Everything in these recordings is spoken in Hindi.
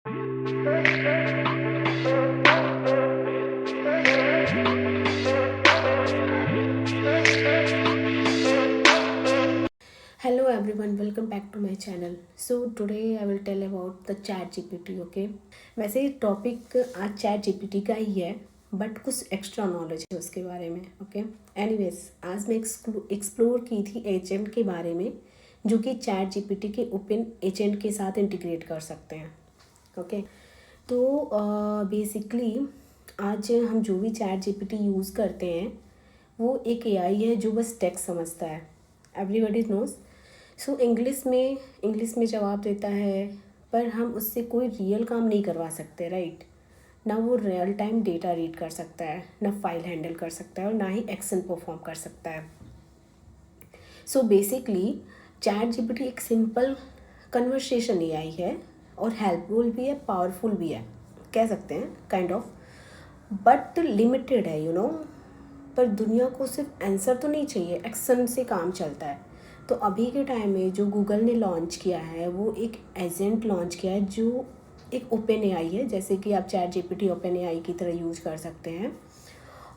Hello everyone, welcome back to my channel. So today I will tell about the chat GPT. Okay, वैसे ये टॉपिक आज चैट जीपीटी का ही है, बट कुछ एक्स्ट्रा नॉलेज है उसके बारे में. ओके, एनीवेज आज मैं एक्सप्लोर की थी एजेंट के बारे में जो कि चैट जीपीटी के ओपन एजेंट के साथ इंटीग्रेट कर सकते हैं. ओके, तो बेसिकली आज हम जो भी चैट जीपीटी यूज़ करते हैं वो एक एआई है जो बस टेक्स्ट समझता है. Everybody knows. सो इंग्लिश में जवाब देता है, पर हम उससे कोई रियल काम नहीं करवा सकते, राइट. ना वो रियल टाइम डेटा रीड कर सकता है, ना फाइल हैंडल कर सकता है, और ना ही एक्शन परफॉर्म कर सकता है. सो बेसिकली चैट जीपीटी एक सिंपल कन्वर्सेशन एआई है और हेल्पफुल भी है, पावरफुल भी है, कह सकते हैं काइंड ऑफ, बट लिमिटेड है पर दुनिया को सिर्फ आंसर तो नहीं चाहिए, एक्शन से काम चलता है. तो अभी के टाइम में जो गूगल ने लॉन्च किया है वो एक एजेंट लॉन्च किया है जो एक ओपन एआई है, जैसे कि आप चैट जीपीटी ओपन एआई की तरह यूज़ कर सकते हैं.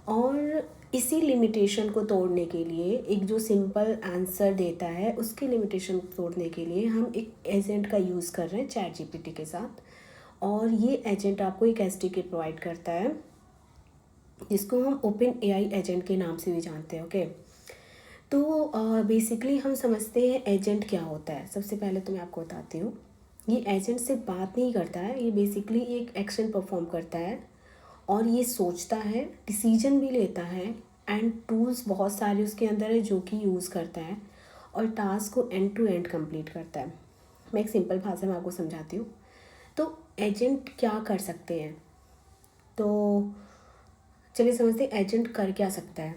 और इसी लिमिटेशन को तोड़ने के लिए, एक जो सिंपल आंसर देता है उसकी लिमिटेशन को तोड़ने के लिए हम एक एजेंट का यूज़ कर रहे हैं चैट जीपीटी के साथ. और ये एजेंट आपको एक एसडीके प्रोवाइड करता है जिसको हम ओपन एआई एजेंट के नाम से भी जानते हैं. ओके, तो बेसिकली हम समझते हैं एजेंट क्या होता है. सबसे पहले तो मैं आपको बताती हूँ, ये एजेंट सिर्फ बात नहीं करता है, ये बेसिकली एक एक्शन परफॉर्म करता है और ये सोचता है, डिसीजन भी लेता है, एंड टूल्स बहुत सारे उसके अंदर है जो कि यूज़ करता है और टास्क को एंड टू एंड कंप्लीट करता है. मैं एक सिंपल भाषा में आपको समझाती हूँ. तो एजेंट क्या कर सकते हैं, तो चलिए समझते हैं एजेंट कर क्या सकता है.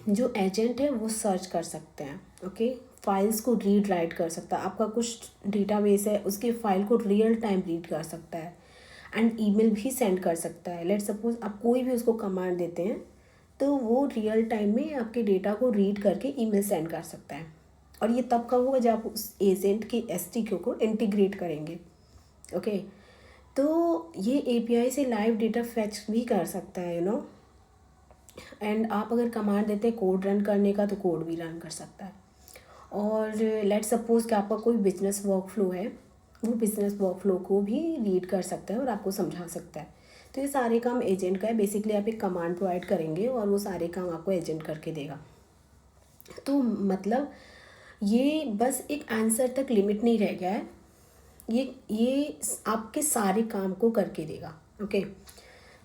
जो एजेंट है वो सर्च कर सकते हैं. ओके, फाइल्स को रीड राइट कर सकता है. आपका कुछ डेटाबेस है उसकी फ़ाइल को रियल टाइम रीड कर सकता है, एंड ईमेल भी सेंड कर सकता है. लेट सपोज आप कोई भी उसको कमांड देते हैं तो वो रियल टाइम में आपके डेटा को रीड करके ईमेल सेंड कर सकता है. और ये तब कब होगा जब आप उस एजेंट के एसटीक्यू को इंटीग्रेट करेंगे. ओके, तो ये एपीआई से लाइव डेटा फैच भी कर सकता है एंड आप अगर कमांड देते हैं कोड रन करने का तो कोड भी रन कर सकता है. और लेट सपोज कि आपका कोई बिजनेस वर्कफ्लो है, वो बिजनेस वर्कफ्लो को भी रीड कर सकता है और आपको समझा सकता है. तो ये सारे काम एजेंट का है. बेसिकली आप एक कमांड प्रोवाइड करेंगे और वो सारे काम आपको एजेंट करके देगा. तो मतलब ये बस एक आंसर तक लिमिट नहीं रह गया है, ये आपके सारे काम को करके देगा. ओके,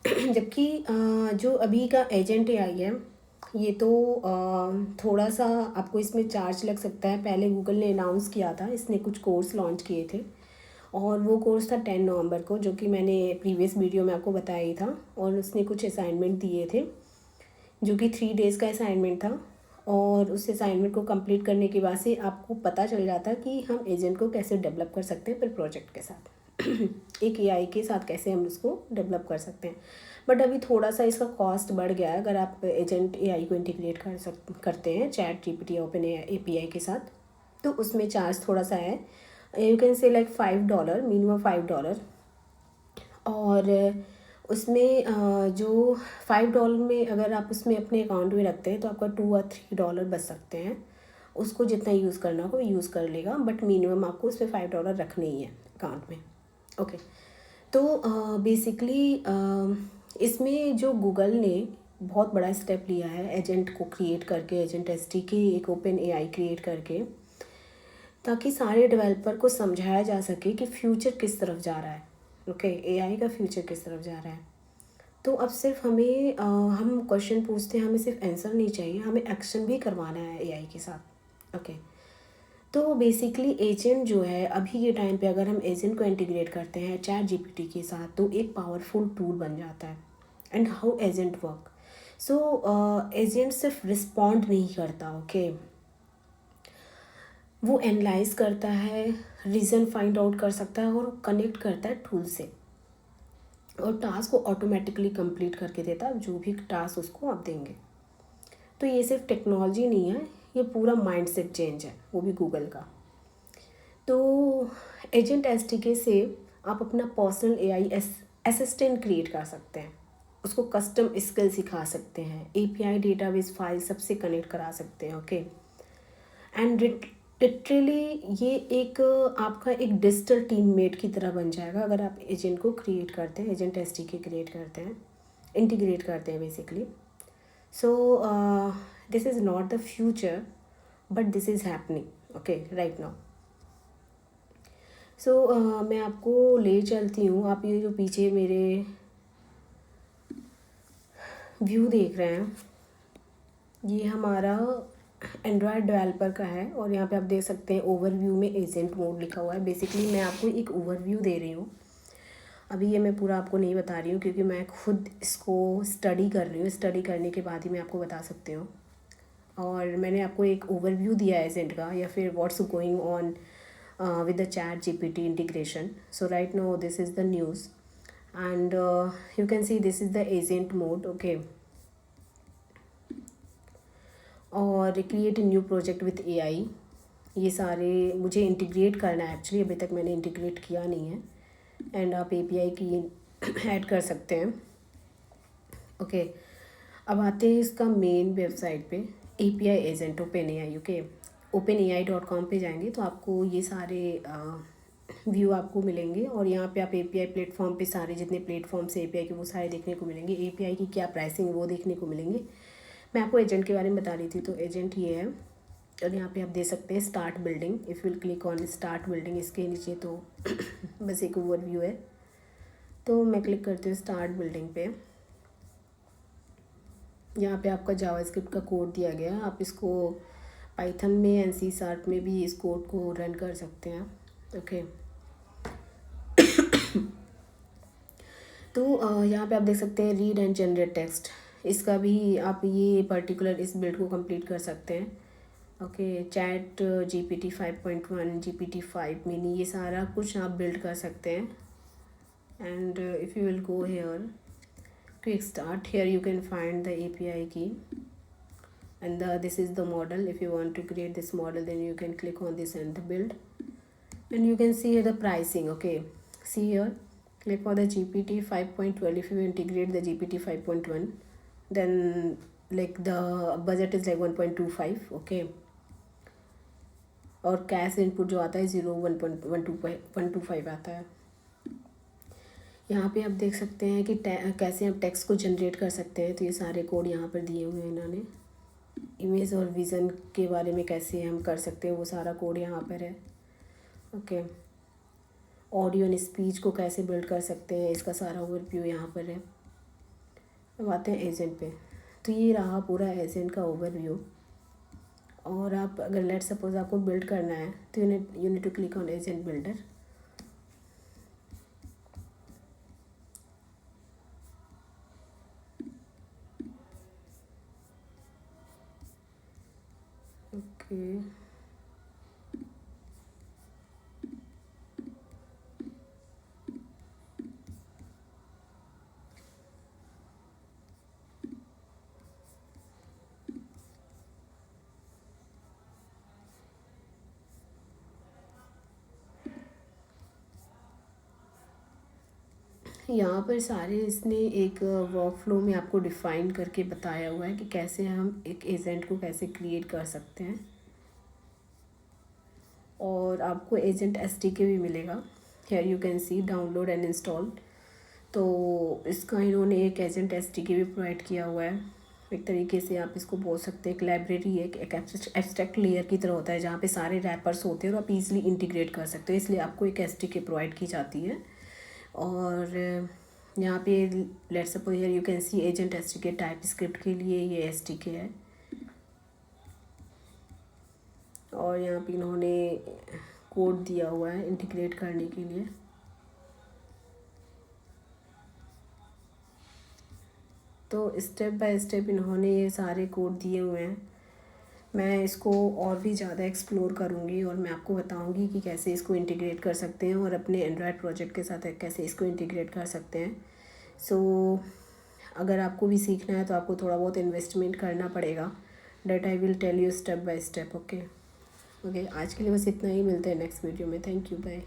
जबकि जो अभी का एजेंट एआई है ये तो थोड़ा सा आपको इसमें चार्ज लग सकता है. पहले गूगल ने अनाउंस किया था, इसने कुछ कोर्स लॉन्च किए थे और वो कोर्स था 10 नवंबर को, जो कि मैंने प्रीवियस वीडियो में आपको बताया ही था. और उसने कुछ असाइनमेंट दिए थे जो कि 3 डेज़ का असाइनमेंट था. और उस असाइनमेंट को कंप्लीट करने के बाद से आपको पता चल जाता कि हम एजेंट को कैसे डेवलप कर सकते हैं फिर प्रोजेक्ट के साथ. एक एआई के साथ कैसे हम उसको डेवलप कर सकते हैं. बट अभी थोड़ा सा इसका कॉस्ट बढ़ गया है अगर आप एजेंट एआई को इंटीग्रेट करते हैं चैट जीपीटी ओपन एपीआई के साथ, तो उसमें चार्ज थोड़ा सा है. You can say like $5, minimum $5. और उसमें जो $5 में अगर आप उसमें अपने अकाउंट में रखते हैं तो आपका $2 और $3 बच सकते हैं. उसको जितना यूज़ करना हो यूज़ कर लेगा, बट मिनिमम आपको उस पर $5 रखने ही है अकाउंट में. ओके, तो बेसिकली इसमें जो गूगल ने बहुत बड़ा स्टेप लिया है एजेंट को क्रिएट करके, एजेंट एसडीके एक ओपन एआई क्रिएट करके, ताकि सारे डेवलपर को समझाया जा सके कि फ्यूचर किस तरफ जा रहा है. ओके, एआई का फ्यूचर किस तरफ जा रहा है. तो अब सिर्फ हमें हम क्वेश्चन पूछते हैं, हमें सिर्फ आंसर नहीं चाहिए, हमें एक्शन भी करवाना है एआई के साथ. ओके, तो बेसिकली एजेंट जो है अभी के टाइम पे अगर हम एजेंट को इंटीग्रेट करते हैं चैट जीपीटी के साथ तो एक पावरफुल टूल बन जाता है. And how agent work. So agent सिर्फ रिस्पॉन्ड नहीं करता. ओके, वो एनालाइज करता है, रीज़न फाइंड आउट कर सकता है और कनेक्ट करता है टूल से, और टास्क को ऑटोमेटिकली कंप्लीट करके देता है जो भी टास्क उसको आप देंगे. तो ये सिर्फ टेक्नोलॉजी नहीं है, ये पूरा माइंडसेट चेंज है, वो भी गूगल का. तो एजेंट एसडीके से आप अपना पर्सनल एआई असिस्टेंट क्रिएट कर सकते हैं, उसको कस्टम स्किल सिखा सकते हैं, एपीआई डेटाबेस फाइल सबसे कनेक्ट करा सकते हैं। ओके, एंड लिटरली ये एक आपका एक डिजिटल टीममेट की तरह बन जाएगा अगर आप एजेंट को क्रिएट करते हैं, एजेंट एसडीके क्रिएट करते हैं, इंटीग्रेट करते हैं basically. So this is not the future but this is happening okay right now. सो मैं आपको ले चलती हूँ, आप ये जो पीछे मेरे व्यू देख रहे हैं ये हमारा एंड्रॉयड डेवलपर का है, और यहाँ पे आप देख सकते हैं ओवरव्यू में एजेंट मोड लिखा हुआ है। बेसिकली मैं आपको एक ओवरव्यू दे रही हूँ, अभी ये मैं पूरा आपको नहीं बता रही हूँ क्योंकि मैं खुद इसको स्टडी कर रही हूँ, स्टडी करने के बाद ही मैं आपको बता सकती हूँ। और मैंने आपको एक ओवरव्यू दिया है एजेंट का, या फिर what's going on with the chat gpt integration. So right now this is the news, and you can see this is the agent mode. Okay, और create new project with AI, ये सारे मुझे इंटीग्रेट करना है एक्चुअली, अभी तक मैंने इंटीग्रेट किया नहीं है। एंड आप एपीआई की ऐड कर सकते हैं। ओके, अब आते हैं इसका मेन वेबसाइट पे, API agent open AI. Okay, openai.com पे जाएंगे तो आपको ये सारे व्यू आपको मिलेंगे, और यहाँ पे आप एपीआई प्लेटफॉर्म पे सारे जितने प्लेटफॉर्म्स एपीआई के वो सारे देखने को मिलेंगे, एपीआई की क्या प्राइसिंग वो देखने को मिलेंगे। मैं आपको एजेंट के बारे में बता रही थी, तो एजेंट ये है, और यहाँ पे आप दे सकते हैं start building. If will click on start building, इसके नीचे तो बस एक ओवरव्यू है, तो मैं क्लिक करती हूँ स्टार्ट बिल्डिंग पे। यहाँ पे आपका जावास्क्रिप्ट का कोड दिया गया है, आप इसको पाइथन में एंड सी शार्प में भी इस कोड को रन कर सकते हैं। ओके, तो यहाँ पे आप देख सकते हैं रीड एंड जनरेट टेक्स्ट, इसका भी आप ये पर्टिकुलर इस बिल्ड को कंप्लीट कर सकते हैं। Okay, chat GPT 5.1, GPT 5 mini, ये सारा कुछ आप बिल्ड कर सकते हैं। And if you will go here quick start, here you can find the API key, and this is the model. If you want to create this model, then you can click on this and build, and you can see here the pricing. Okay, see here, click for the gpt 5.12. if you integrate the gpt 5.1, then like the budget is like 1.25. okay, और कैश इनपुट जो आता है 0.125 आता है। यहाँ पे आप देख सकते हैं कि कैसे आप टेक्स्ट को जनरेट कर सकते हैं, तो ये सारे कोड यहाँ पर दिए हुए हैं इन्होंने। इमेज और विज़न के बारे में कैसे हम कर सकते हैं वो सारा कोड यहाँ पर है। ओके, ऑडियो एंड स्पीच को कैसे बिल्ड कर सकते हैं, इसका सारा ओवरव्यू यहाँ पर है। अब आते हैं एजेंट पे, तो ये रहा पूरा एजेंट का ओवरव्यू। और आप अगर लेट सपोज आपको बिल्ड करना है तो you need to click on agent builder. Okay, यहाँ पर सारे इसने एक वर्क फ्लो में आपको डिफ़ाइन करके बताया हुआ है कि कैसे हम एक एजेंट को कैसे क्रिएट कर सकते हैं। और आपको एजेंट एसडीके भी मिलेगा, here you can C download and install. तो इसका इन्होंने एक एजेंट एसडीके भी प्रोवाइड किया हुआ है। एक तरीके से आप इसको बोल सकते हैं एक लाइब्रेरी है, एक एब्स्ट्रैक्ट लेयर की तरह होता है जहाँ पे सारे रैपर्स होते हैं और आप इजीली इंटीग्रेट कर सकते हो, इसलिए आपको एक एसडीके प्रोवाइड की जाती है। और यहाँ पे let's suppose here you can see agent SDK TypeScript के लिए ये एसडीके है, और यहाँ पे इन्होंने कोड दिया हुआ है इंटीग्रेट करने के लिए। तो स्टेप बाय स्टेप इन्होंने ये सारे कोड दिए हुए हैं। मैं इसको और भी ज़्यादा एक्सप्लोर करूँगी और मैं आपको बताऊँगी कि कैसे इसको इंटीग्रेट कर सकते हैं और अपने एंड्रॉयड प्रोजेक्ट के साथ कैसे इसको इंटीग्रेट कर सकते हैं। सो अगर आपको भी सीखना है तो आपको थोड़ा बहुत इन्वेस्टमेंट करना पड़ेगा, that I will tell you step by step. Okay, आज के लिए बस इतना ही, मिलते हैं नेक्स्ट वीडियो में। Thank you, bye.